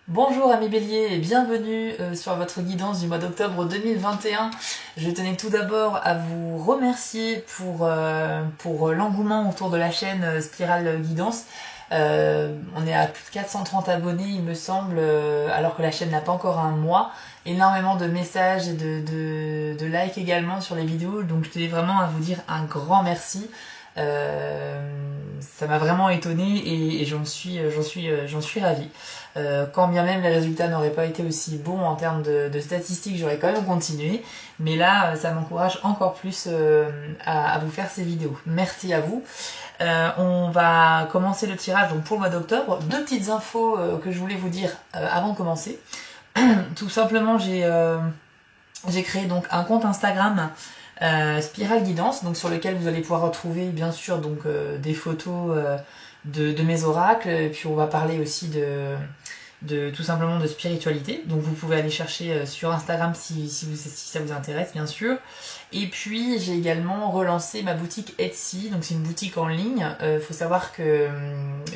Bonjour amis béliers et bienvenue sur votre guidance du mois d'octobre 2021. Je tenais tout d'abord à vous remercier pour l'engouement autour de la chaîne Spirale Guidance. On est à plus de 430 abonnés il me semble, alors que la chaîne n'a pas encore un mois. Énormément de messages et de likes également sur les vidéos, donc je tenais vraiment à vous dire un grand merci. Ça m'a vraiment étonnée et j'en suis ravie. Quand bien même les résultats n'auraient pas été aussi bons en termes de statistiques, j'aurais quand même continué. Mais là, ça m'encourage encore plus à vous faire ces vidéos. Merci à vous. On va commencer le tirage donc pour le mois d'octobre. Deux petites infos que je voulais vous dire avant de commencer. Tout simplement, j'ai créé donc un compte Instagram Spirale Guidance, donc sur lequel vous allez pouvoir retrouver bien sûr donc des photos de mes oracles, et puis on va parler aussi de tout simplement de spiritualité. Donc vous pouvez aller chercher sur Instagram si ça vous intéresse bien sûr. Et puis j'ai également relancé ma boutique Etsy, donc c'est une boutique en ligne. Faut savoir que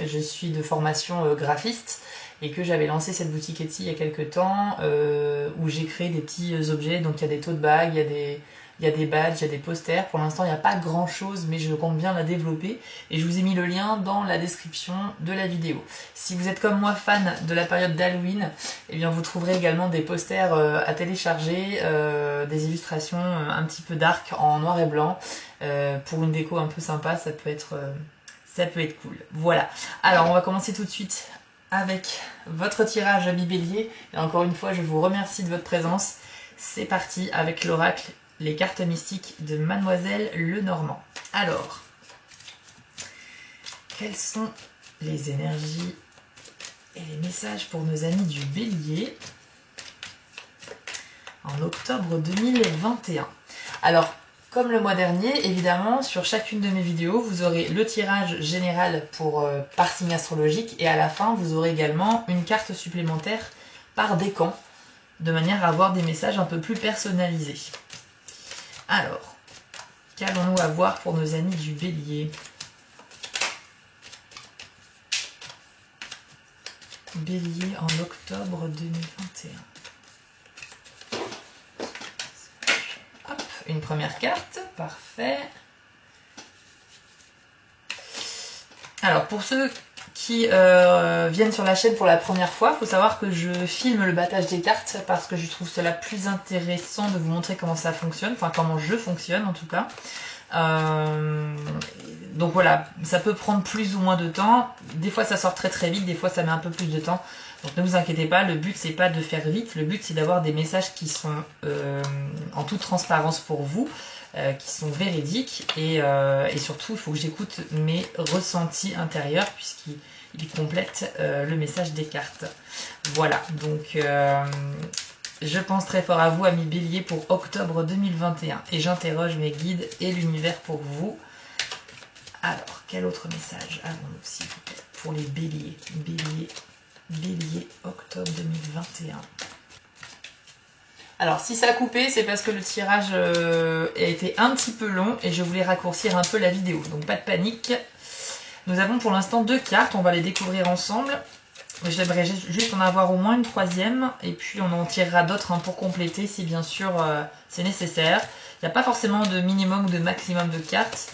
je suis de formation graphiste et que j'avais lancé cette boutique Etsy il y a quelques temps où j'ai créé des petits objets. Donc il y a des tote bags, il y a des badges, il y a des posters. Pour l'instant, il n'y a pas grand chose, mais je compte bien la développer. Et je vous ai mis le lien dans la description de la vidéo. Si vous êtes comme moi fan de la période d'Halloween, eh bien vous trouverez également des posters à télécharger, des illustrations un petit peu dark en noir et blanc. Pour une déco un peu sympa, ça peut être cool. Voilà. Alors, on va commencer tout de suite avec votre tirage ami bélier. Et encore une fois, je vous remercie de votre présence. C'est parti avec l'oracle. Les cartes mystiques de Mademoiselle Lenormand. Alors, quelles sont les énergies et les messages pour nos amis du Bélier en octobre 2021? Alors, comme le mois dernier, évidemment, sur chacune de mes vidéos, vous aurez le tirage général par signe astrologique et à la fin, vous aurez également une carte supplémentaire par décan, de manière à avoir des messages un peu plus personnalisés. Alors, qu'allons-nous avoir pour nos amis du Bélier? Bélier en octobre 2021. Hop, une première carte, parfait. Alors, pour ceux qui viennent sur la chaîne pour la première fois, il faut savoir que je filme le battage des cartes parce que je trouve cela plus intéressant de vous montrer comment ça fonctionne, enfin comment je fonctionne en tout cas. Donc voilà, ça peut prendre plus ou moins de temps. Des fois ça sort très très vite, des fois ça met un peu plus de temps. Donc ne vous inquiétez pas, le but c'est pas de faire vite, le but c'est d'avoir des messages qui sont en toute transparence pour vous, qui sont véridiques et surtout il faut que j'écoute mes ressentis intérieurs puisqu'il complète le message des cartes. Voilà, donc je pense très fort à vous amis Bélier pour octobre 2021 et j'interroge mes guides et l'univers pour vous. Alors, quel autre message avons-nous s'il vous plaît pour les Béliers? Bélier, octobre 2021. Alors, si ça a coupé, c'est parce que le tirage a été un petit peu long et je voulais raccourcir un peu la vidéo. Donc, pas de panique. Nous avons pour l'instant deux cartes, on va les découvrir ensemble. J'aimerais juste en avoir au moins une troisième et puis on en tirera d'autres pour compléter si bien sûr c'est nécessaire. Il n'y a pas forcément de minimum ou de maximum de cartes.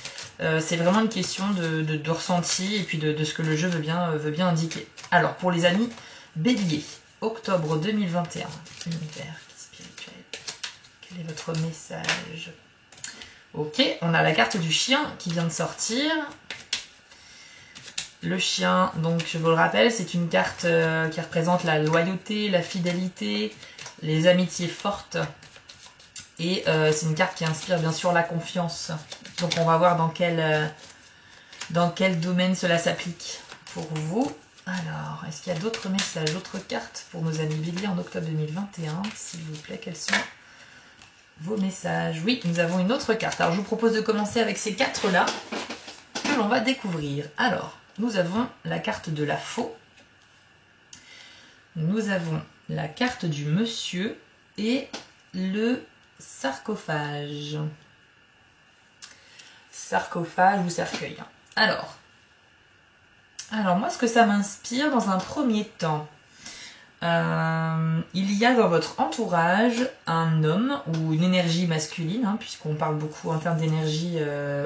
C'est vraiment une question de ressenti et puis de ce que le jeu veut bien indiquer. Alors, pour les amis Bélier, octobre 2021, univers spirituel, quel est votre message? Ok, on a la carte du chien qui vient de sortir. Le chien, donc je vous le rappelle, c'est une carte qui représente la loyauté, la fidélité, les amitiés fortes. Et c'est une carte qui inspire bien sûr la confiance. Donc on va voir dans quel domaine cela s'applique pour vous. Alors, est-ce qu'il y a d'autres messages, d'autres cartes pour nos amis Bélier en octobre 2021? S'il vous plaît, quels sont vos messages? Oui, nous avons une autre carte. Alors je vous propose de commencer avec ces quatre-là que l'on va découvrir. Alors, nous avons la carte de la faux. Nous avons la carte du monsieur et le sarcophage. Sarcophage ou cercueil. Alors moi, ce que ça m'inspire dans un premier temps, Il y a dans votre entourage un homme ou une énergie masculine, hein, puisqu'on parle beaucoup en termes d'énergie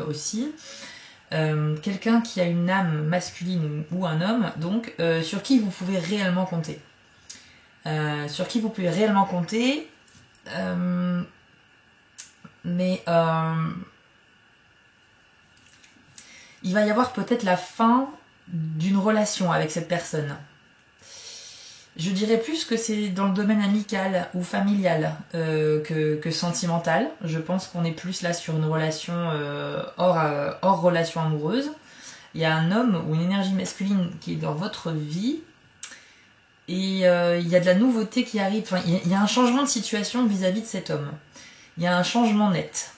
aussi. Quelqu'un qui a une âme masculine ou un homme, donc sur qui vous pouvez réellement compter. Sur qui vous pouvez réellement compter, mais il va y avoir peut-être la fin d'une relation avec cette personne. Je dirais plus que c'est dans le domaine amical ou familial que sentimental. Je pense qu'on est plus là sur une relation hors relation amoureuse. Il y a un homme ou une énergie masculine qui est dans votre vie et il y a de la nouveauté qui arrive. Enfin, il y a un changement de situation vis-à-vis de cet homme. Il y a un changement net.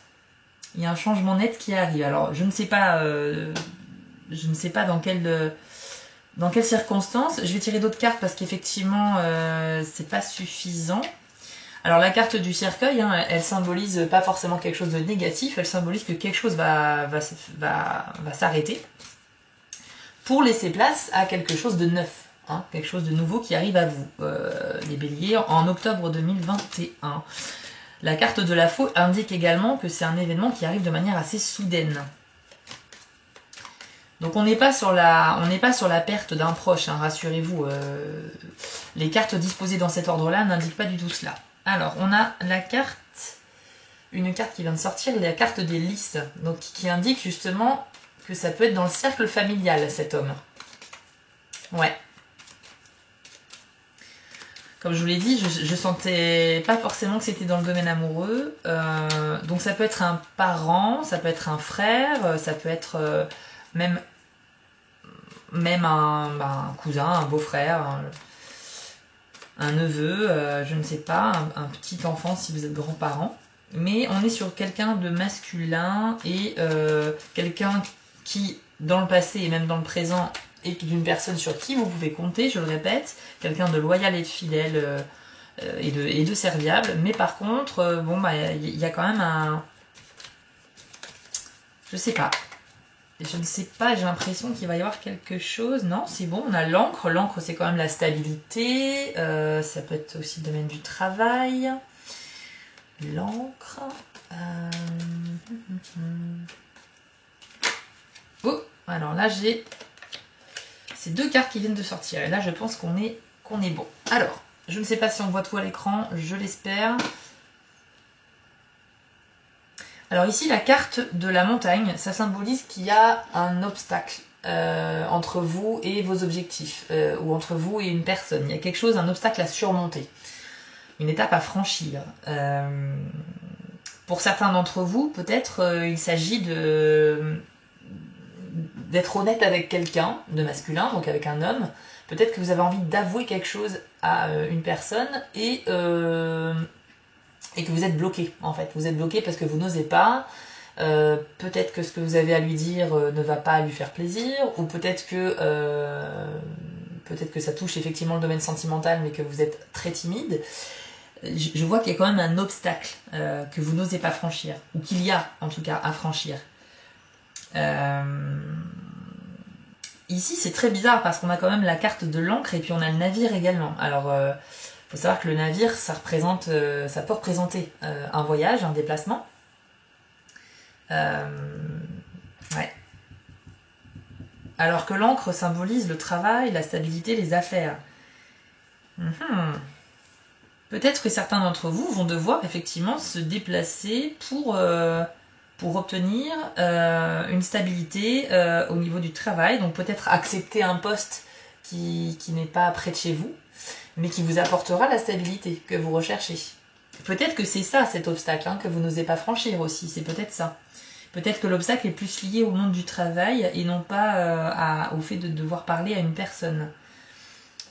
Il y a un changement net qui arrive. Alors, je ne sais pas dans quelles circonstances. Je vais tirer d'autres cartes parce qu'effectivement, c'est pas suffisant. Alors, la carte du cercueil, hein, elle symbolise pas forcément quelque chose de négatif, elle symbolise que quelque chose va s'arrêter pour laisser place à quelque chose de neuf, hein, quelque chose de nouveau qui arrive à vous, les béliers, en octobre 2021. La carte de la faux indique également que c'est un événement qui arrive de manière assez soudaine. Donc on n'est pas sur la perte d'un proche, hein, rassurez-vous. Les cartes disposées dans cet ordre-là n'indiquent pas du tout cela. Alors on a une carte qui vient de sortir, la carte des lys, donc qui indique justement que ça peut être dans le cercle familial cet homme. Ouais. Comme je vous l'ai dit, je sentais pas forcément que c'était dans le domaine amoureux. Donc ça peut être un parent, ça peut être un frère, ça peut être même un cousin, un beau-frère, un neveu, je ne sais pas, un petit enfant si vous êtes grands-parents. Mais on est sur quelqu'un de masculin et quelqu'un qui, dans le passé et même dans le présent, est d'une personne sur qui vous pouvez compter, je le répète, quelqu'un de loyal et de fidèle et de serviable. Mais par contre, il y a quand même un... Je sais pas, j'ai l'impression qu'il va y avoir quelque chose. Non, c'est bon, on a l'encre. L'encre, c'est quand même la stabilité. Ça peut être aussi le domaine du travail. L'encre. Oh, alors là, j'ai ces deux cartes qui viennent de sortir. Et là, je pense qu'on est bon. Alors, je ne sais pas si on voit tout à l'écran. Je l'espère. Alors ici, la carte de la montagne, ça symbolise qu'il y a un obstacle entre vous et vos objectifs, ou entre vous et une personne. Il y a quelque chose, un obstacle à surmonter, une étape à franchir. Pour certains d'entre vous, peut-être il s'agit d'être honnête avec quelqu'un de masculin, donc avec un homme. Peut-être que vous avez envie d'avouer quelque chose à une personne et que vous êtes bloqué, en fait. Vous êtes bloqué parce que vous n'osez pas. Peut-être que ce que vous avez à lui dire ne va pas lui faire plaisir, ou peut-être que ça touche effectivement le domaine sentimental, mais que vous êtes très timide. Je vois qu'il y a quand même un obstacle que vous n'osez pas franchir, ou qu'il y a en tout cas à franchir. Ici, c'est très bizarre parce qu'on a quand même la carte de l'encre et puis on a le navire également. Alors, faut savoir que le navire, ça peut représenter un voyage, un déplacement. Ouais. Alors que l'encre symbolise le travail, la stabilité, les affaires. Peut-être que certains d'entre vous vont devoir effectivement se déplacer pour obtenir une stabilité au niveau du travail. Donc peut-être accepter un poste qui n'est pas près de chez vous, mais qui vous apportera la stabilité que vous recherchez. Peut-être que c'est ça, cet obstacle, hein, que vous n'osez pas franchir aussi, c'est peut-être ça. Peut-être que l'obstacle est plus lié au monde du travail et non pas au fait de devoir parler à une personne.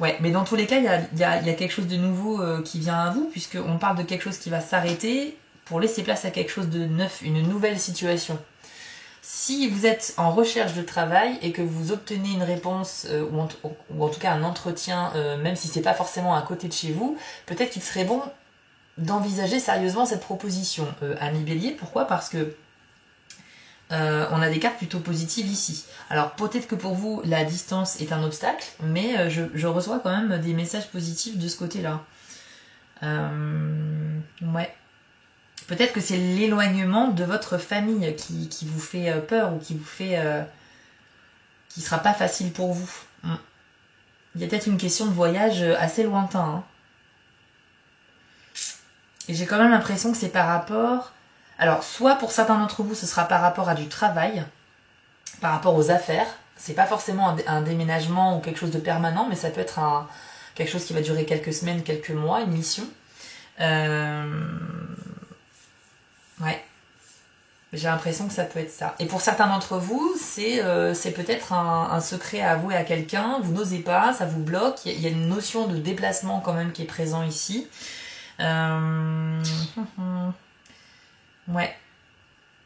Ouais, mais dans tous les cas, il y a quelque chose de nouveau qui vient à vous, puisqu'on parle de quelque chose qui va s'arrêter pour laisser place à quelque chose de neuf, une nouvelle situation. Si vous êtes en recherche de travail et que vous obtenez une réponse ou en tout cas un entretien, même si c'est pas forcément à côté de chez vous, peut-être qu'il serait bon d'envisager sérieusement cette proposition. Ami Bélier, pourquoi ? Parce que on a des cartes plutôt positives ici. Alors peut-être que pour vous, la distance est un obstacle, mais je reçois quand même des messages positifs de ce côté-là. Ouais. Peut-être que c'est l'éloignement de votre famille qui vous fait peur ou qui vous fait... qui sera pas facile pour vous. Il y a peut-être une question de voyage assez lointain. Hein. Et j'ai quand même l'impression que c'est par rapport... Alors, soit pour certains d'entre vous, ce sera par rapport à du travail, par rapport aux affaires. C'est pas forcément un déménagement ou quelque chose de permanent, mais ça peut être quelque chose qui va durer quelques semaines, quelques mois, une mission. Ouais. J'ai l'impression que ça peut être ça. Et pour certains d'entre vous, c'est peut-être un secret à avouer à quelqu'un, vous n'osez pas, ça vous bloque, il y a une notion de déplacement quand même qui est présent ici. Ouais.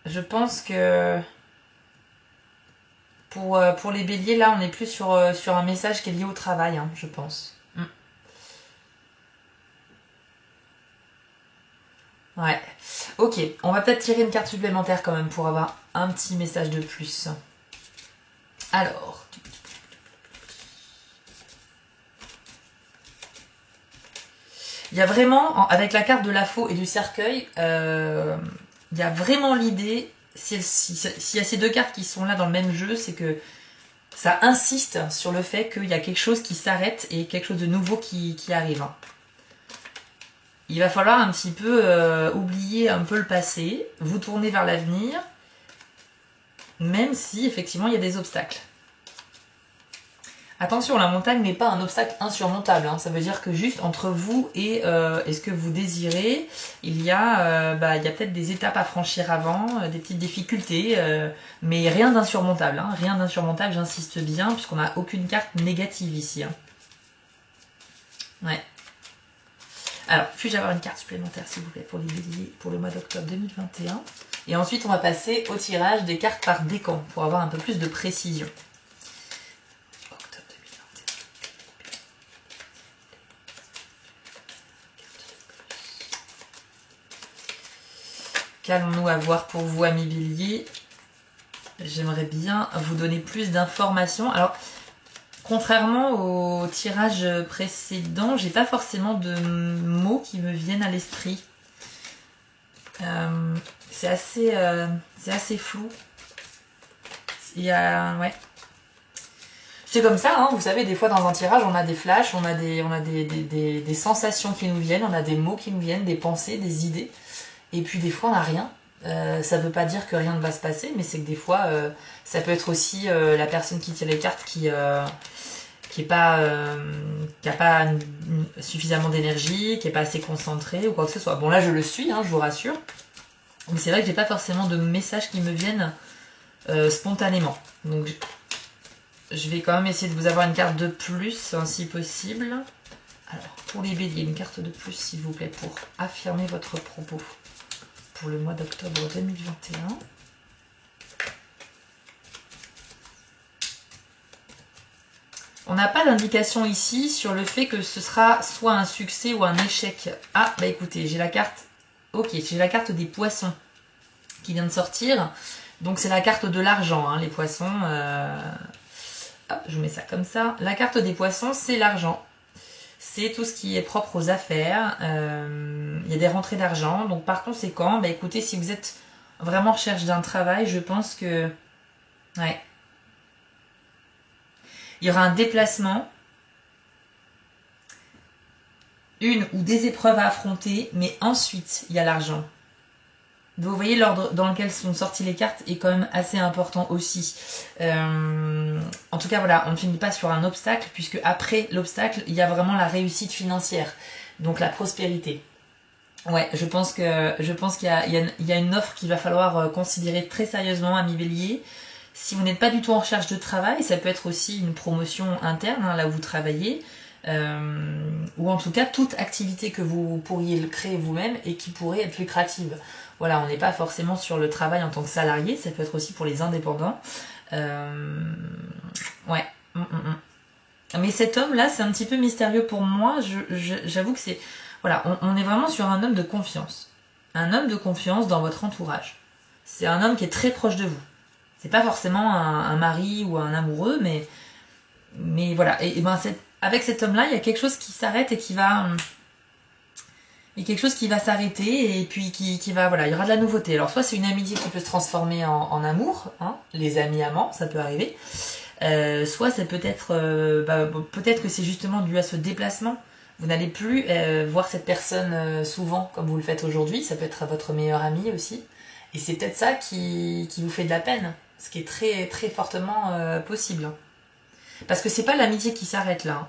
Je pense que pour les béliers, là, on est plus sur un message qui est lié au travail, hein, je pense. Ouais. Ok, on va peut-être tirer une carte supplémentaire quand même pour avoir un petit message de plus. Alors. Il y a vraiment, avec la carte de la faux et du cercueil, il y a vraiment l'idée, s'il y a ces deux cartes qui sont là dans le même jeu, c'est que ça insiste sur le fait qu'il y a quelque chose qui s'arrête et quelque chose de nouveau qui arrive. Il va falloir un petit peu oublier un peu le passé, vous tourner vers l'avenir, même si effectivement il y a des obstacles. Attention, la montagne n'est pas un obstacle insurmontable. Hein. Ça veut dire que juste entre vous et ce que vous désirez, il y a peut-être des étapes à franchir avant, des petites difficultés, mais rien d'insurmontable. Hein. Rien d'insurmontable, j'insiste bien, puisqu'on n'a aucune carte négative ici. Hein. Ouais. Alors, puis-je avoir une carte supplémentaire, s'il vous plaît, pour les béliers pour le mois d'octobre 2021. Et ensuite, on va passer au tirage des cartes par décan, pour avoir un peu plus de précision. Qu'allons-nous avoir pour vous, amis béliers? J'aimerais bien vous donner plus d'informations. Alors, contrairement au tirage précédent, j'ai pas forcément de mots qui me viennent à l'esprit. C'est assez flou. Ouais. C'est comme ça, hein, vous savez, des fois dans un tirage, on a des flashs, on a des sensations qui nous viennent, on a des mots qui nous viennent, des pensées, des idées. Et puis des fois on n'a rien. Ça veut pas dire que rien ne va se passer, mais c'est que des fois ça peut être aussi la personne qui tire les cartes qui a pas suffisamment d'énergie, qui est pas assez concentrée ou quoi que ce soit. Bon là je le suis, hein, je vous rassure. Mais c'est vrai que j'ai pas forcément de messages qui me viennent spontanément. Donc je vais quand même essayer de vous avoir une carte de plus, hein, si possible. Alors pour les béliers, une carte de plus s'il vous plaît pour affirmer votre propos. Pour le mois d'octobre 2021. On n'a pas d'indication ici sur le fait que ce sera soit un succès ou un échec. Ah, bah écoutez, j'ai la carte... Ok, j'ai la carte des poissons qui vient de sortir. Donc c'est la carte de l'argent, hein, les poissons. Hop, je vous mets ça comme ça. La carte des poissons, c'est l'argent. C'est tout ce qui est propre aux affaires. Il y a des rentrées d'argent. Donc par conséquent, bah écoutez, si vous êtes vraiment en recherche d'un travail, je pense que... Ouais. Il y aura un déplacement. Une ou des épreuves à affronter. Mais ensuite, il y a l'argent. Vous voyez, l'ordre dans lequel sont sorties les cartes est quand même assez important aussi. En tout cas, voilà, on ne finit pas sur un obstacle, puisque après l'obstacle, il y a vraiment la réussite financière. Donc la prospérité. Ouais, je pense qu'il y a une offre qu'il va falloir considérer très sérieusement, ami bélier. Si vous n'êtes pas du tout en recherche de travail, ça peut être aussi une promotion interne, hein, là où vous travaillez. Ou en tout cas, toute activité que vous pourriez créer vous-même et qui pourrait être lucrative. Voilà, on n'est pas forcément sur le travail en tant que salarié, ça peut être aussi pour les indépendants. Ouais. Mais cet homme-là, c'est un petit peu mystérieux pour moi. J'avoue que c'est... Voilà, on est vraiment sur un homme de confiance. Un homme de confiance dans votre entourage. c'est un homme qui est très proche de vous. C'est pas forcément un mari ou un amoureux, mais voilà. Et ben avec cet homme-là, il y a quelque chose qui s'arrête et qui va... Il y a quelque chose qui va s'arrêter et puis qui va... Voilà, il y aura de la nouveauté. Alors soit c'est une amitié qui peut se transformer en amour, hein, les amis amants, ça peut arriver. Soit c'est peut-être peut-être que c'est justement dû à ce déplacement. Vous n'allez plus voir cette personne souvent comme vous le faites aujourd'hui. Ça peut être votre meilleur ami aussi. Et c'est peut-être ça qui vous fait de la peine. Ce qui est très, très fortement possible. Parce que c'est pas l'amitié qui s'arrête là. Hein.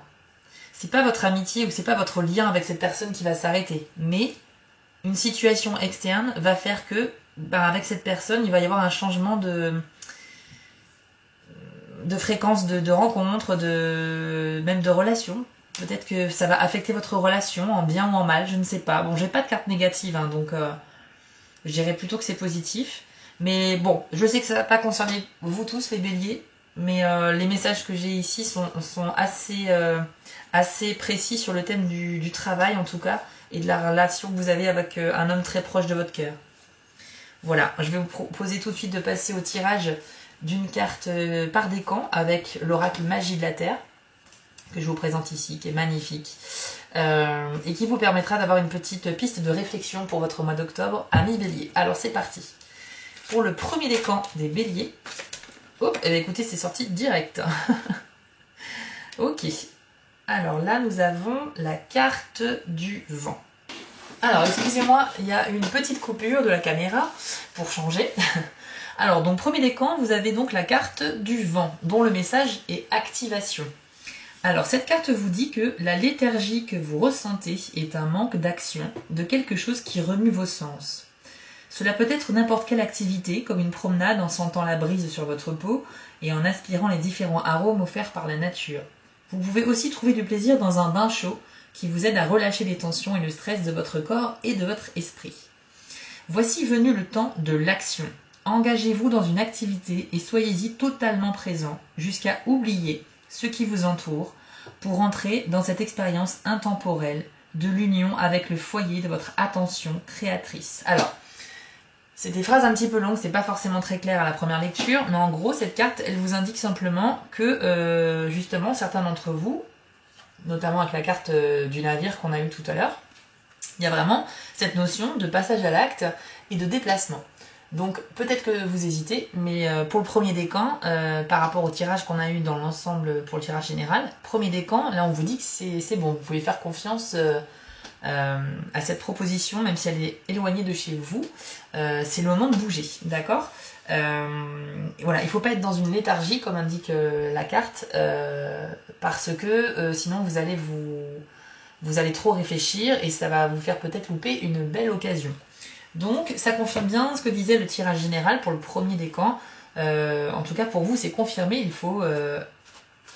C'est pas votre amitié ou c'est pas votre lien avec cette personne qui va s'arrêter. Mais une situation externe va faire que, avec cette personne, il va y avoir un changement de fréquence de rencontres, même de relations. Peut-être que ça va affecter votre relation en bien ou en mal, je ne sais pas. Bon, j'ai pas de carte négative, hein, donc je dirais plutôt que c'est positif. Mais bon, je sais que ça va pas concerner vous tous les béliers, mais les messages que j'ai ici sont assez précis sur le thème du travail en tout cas, et de la relation que vous avez avec un homme très proche de votre cœur. Voilà, je vais vous proposer tout de suite de passer au tirage d'une carte par décan avec l'oracle Magie de la Terre, que je vous présente ici, qui est magnifique, et qui vous permettra d'avoir une petite piste de réflexion pour votre mois d'octobre, amis béliers. Alors c'est parti. Pour le premier décan des béliers, hop, et bien écoutez, c'est sorti direct. Ok, alors là nous avons la carte du vent. Alors excusez-moi, il y a une petite coupure de la caméra pour changer. Alors donc premier décan, vous avez donc la carte du vent, dont le message est activation. Alors cette carte vous dit que la léthargie que vous ressentez est un manque d'action, de quelque chose qui remue vos sens. Cela peut être n'importe quelle activité, comme une promenade en sentant la brise sur votre peau et en aspirant les différents arômes offerts par la nature. Vous pouvez aussi trouver du plaisir dans un bain chaud qui vous aide à relâcher les tensions et le stress de votre corps et de votre esprit. Voici venu le temps de l'action. Engagez-vous dans une activité et soyez-y totalement présent, jusqu'à oublier ce qui vous entoure, pour entrer dans cette expérience intemporelle de l'union avec le foyer de votre attention créatrice. Alors, c'est des phrases un petit peu longues, c'est pas forcément très clair à la première lecture, mais en gros, cette carte, elle vous indique simplement que, justement, certains d'entre vous, notamment avec la carte du navire qu'on a eu tout à l'heure, il y a vraiment cette notion de passage à l'acte et de déplacement. Donc peut-être que vous hésitez, mais pour le premier décan, par rapport au tirage qu'on a eu dans l'ensemble pour le tirage général, premier décan, là on vous dit que c'est bon, vous pouvez faire confiance à cette proposition, même si elle est éloignée de chez vous, c'est le moment de bouger, d'accord. Voilà, il ne faut pas être dans une léthargie comme indique la carte, parce que sinon vous allez trop réfléchir et ça va vous faire peut-être louper une belle occasion. Donc ça confirme bien ce que disait le tirage général pour le premier décan. En tout cas pour vous c'est confirmé, il faut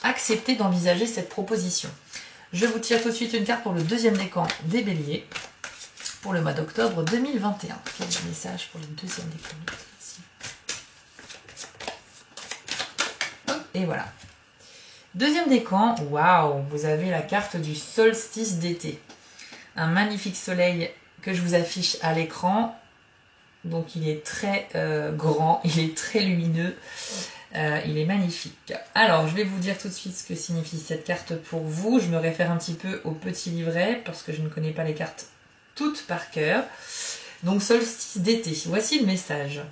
accepter d'envisager cette proposition. Je vous tire tout de suite une carte pour le deuxième décan des béliers pour le mois d'octobre 2021. Quel est le message pour le deuxième décan? Et voilà. Deuxième décan, waouh, vous avez la carte du solstice d'été. Un magnifique soleil que je vous affiche à l'écran. Donc il est très grand, il est très lumineux, il est magnifique. Alors je vais vous dire tout de suite ce que signifie cette carte pour vous. Je me réfère un petit peu au petit livret parce que je ne connais pas les cartes toutes par cœur. Donc solstice d'été, voici le message.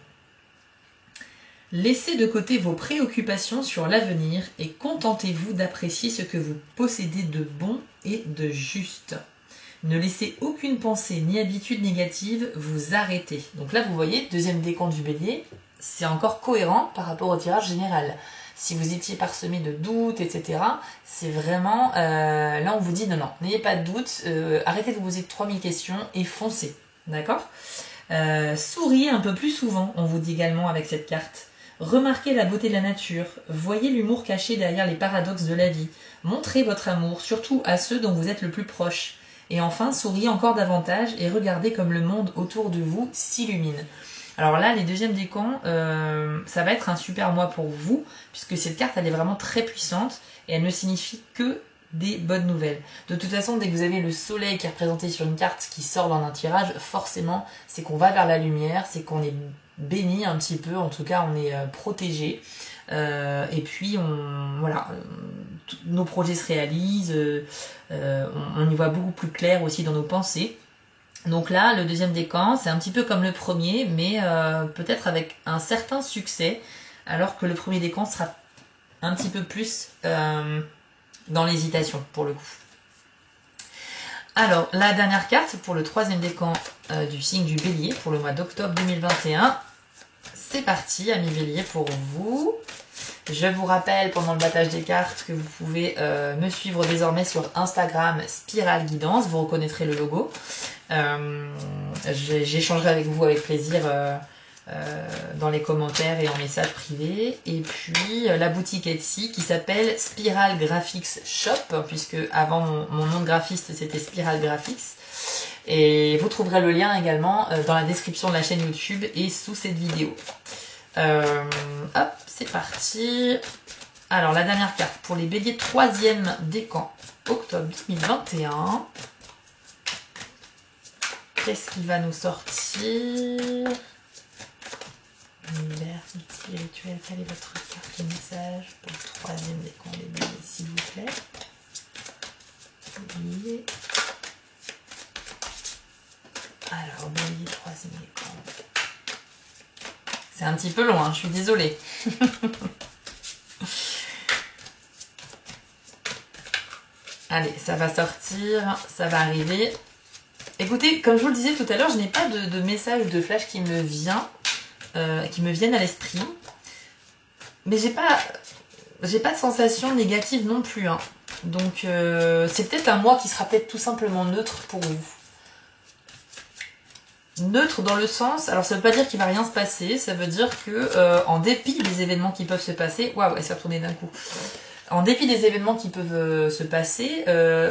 Laissez de côté vos préoccupations sur l'avenir et contentez-vous d'apprécier ce que vous possédez de bon et de juste. Ne laissez aucune pensée ni habitude négative vous arrêter. Donc là, vous voyez, deuxième décan du bélier, c'est encore cohérent par rapport au tirage général. Si vous étiez parsemé de doutes, etc., c'est vraiment... là, on vous dit, non, n'ayez pas de doute, arrêtez de vous poser 3000 questions et foncez. D'accord. Souriez un peu plus souvent, on vous dit également avec cette carte. Remarquez la beauté de la nature, voyez l'humour caché derrière les paradoxes de la vie. Montrez votre amour, surtout à ceux dont vous êtes le plus proche. Et enfin, souriez encore davantage et regardez comme le monde autour de vous s'illumine. Alors là, les deuxièmes décans, ça va être un super mois pour vous, puisque cette carte, elle est vraiment très puissante et elle ne signifie que des bonnes nouvelles. De toute façon, dès que vous avez le soleil qui est représenté sur une carte qui sort dans un tirage, forcément, c'est qu'on va vers la lumière, c'est qu'on est béni un petit peu, en tout cas on est protégé. Et puis voilà, nos projets se réalisent, on y voit beaucoup plus clair aussi dans nos pensées. Donc là, le deuxième décan, c'est un petit peu comme le premier, mais peut-être avec un certain succès, alors que le premier décan sera un petit peu plus dans l'hésitation pour le coup. Alors, la dernière carte pour le troisième décan du signe du Bélier pour le mois d'octobre 2021. C'est parti, amis Bélier, pour vous. Je vous rappelle pendant le battage des cartes que vous pouvez me suivre désormais sur Instagram Spirale Guidance, vous reconnaîtrez le logo. J'échangerai avec vous avec plaisir dans les commentaires et en message privé. Et puis la boutique Etsy qui s'appelle Spiral Graphics Shop, puisque avant mon nom de graphiste c'était Spiral Graphics. Et vous trouverez le lien également dans la description de la chaîne YouTube et sous cette vidéo. Hop, c'est parti. Alors la dernière carte pour les béliers, troisième décan, octobre 2021. Qu'est-ce qui va nous sortir? Univers spirituel, quelle est votre carte de message pour le troisième décan des béliers, s'il vous plaît? Bélier. Alors, bélier, troisième décan. C'est un petit peu long, hein, je suis désolée. Allez, ça va sortir, ça va arriver. Écoutez, comme je vous le disais tout à l'heure, je n'ai pas de message de flash qui me viennent à l'esprit. Mais j'ai pas de sensation négative non plus. Hein. Donc, c'est peut-être un mois qui sera peut-être tout simplement neutre pour vous. Neutre dans le sens, alors ça veut pas dire qu'il va rien se passer, ça veut dire que en dépit des événements qui peuvent se passer, waouh, elle s'est retournée d'un coup. En dépit des événements qui peuvent se passer,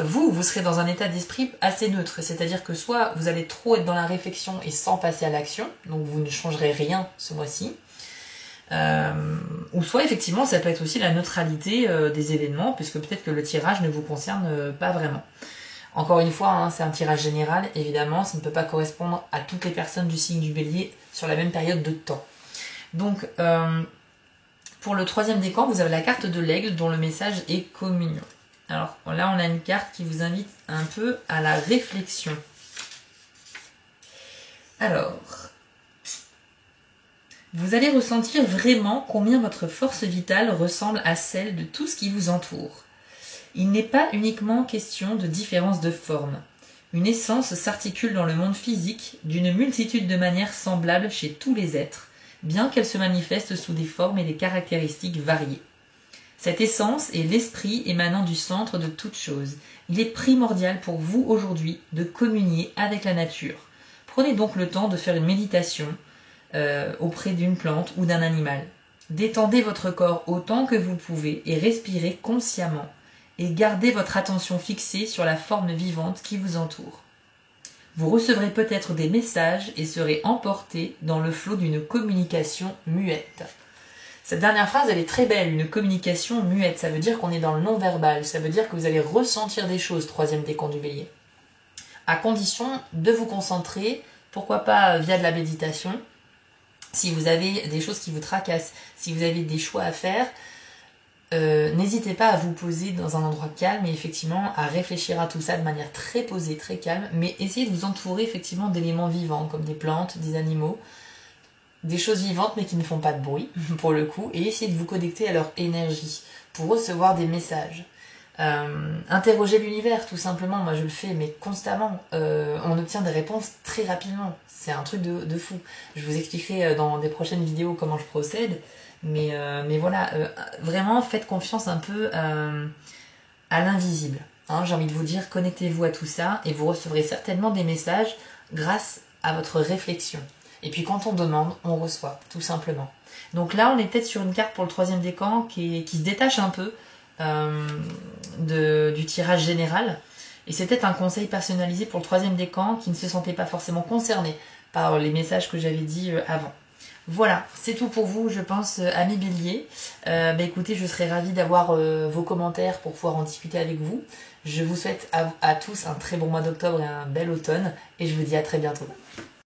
vous serez dans un état d'esprit assez neutre. C'est-à-dire que soit vous allez trop être dans la réflexion et sans passer à l'action, donc vous ne changerez rien ce mois-ci. Ou soit effectivement ça peut être aussi la neutralité des événements, puisque peut-être que le tirage ne vous concerne pas vraiment. Encore une fois, hein, c'est un tirage général, évidemment, ça ne peut pas correspondre à toutes les personnes du signe du Bélier sur la même période de temps. Donc, pour le troisième décan, vous avez la carte de l'aigle dont le message est communion. Alors là, on a une carte qui vous invite un peu à la réflexion. Alors, vous allez ressentir vraiment combien votre force vitale ressemble à celle de tout ce qui vous entoure. Il n'est pas uniquement question de différence de forme. Une essence s'articule dans le monde physique d'une multitude de manières semblables chez tous les êtres, bien qu'elle se manifeste sous des formes et des caractéristiques variées. Cette essence est l'esprit émanant du centre de toute chose. Il est primordial pour vous aujourd'hui de communier avec la nature. Prenez donc le temps de faire une méditation auprès d'une plante ou d'un animal. Détendez votre corps autant que vous pouvez et respirez consciemment. Et gardez votre attention fixée sur la forme vivante qui vous entoure. Vous recevrez peut-être des messages et serez emporté dans le flot d'une communication muette. Cette dernière phrase, elle est très belle, une communication muette. Ça veut dire qu'on est dans le non-verbal, ça veut dire que vous allez ressentir des choses, troisième décan du Bélier. À condition de vous concentrer, pourquoi pas via de la méditation. Si vous avez des choses qui vous tracassent, si vous avez des choix à faire, n'hésitez pas à vous poser dans un endroit calme et effectivement à réfléchir à tout ça de manière très posée, très calme, mais essayez de vous entourer effectivement d'éléments vivants comme des plantes, des animaux, des choses vivantes mais qui ne font pas de bruit pour le coup, et essayez de vous connecter à leur énergie pour recevoir des messages. Interrogez l'univers tout simplement, moi je le fais mais constamment, on obtient des réponses très rapidement, c'est un truc de fou. Je vous expliquerai dans des prochaines vidéos comment je procède. Mais voilà, vraiment faites confiance un peu à l'invisible. Hein, j'ai envie de vous dire, connectez-vous à tout ça et vous recevrez certainement des messages grâce à votre réflexion. Et puis quand on demande, on reçoit, tout simplement. Donc là, on est peut-être sur une carte pour le troisième décan qui se détache un peu du tirage général. Et c'est peut-être un conseil personnalisé pour le troisième décan qui ne se sentait pas forcément concerné par les messages que j'avais dit avant. Voilà, c'est tout pour vous, je pense, amis Bélier. Écoutez, je serais ravie d'avoir vos commentaires pour pouvoir en discuter avec vous. Je vous souhaite à tous un très bon mois d'octobre et un bel automne. Et je vous dis à très bientôt.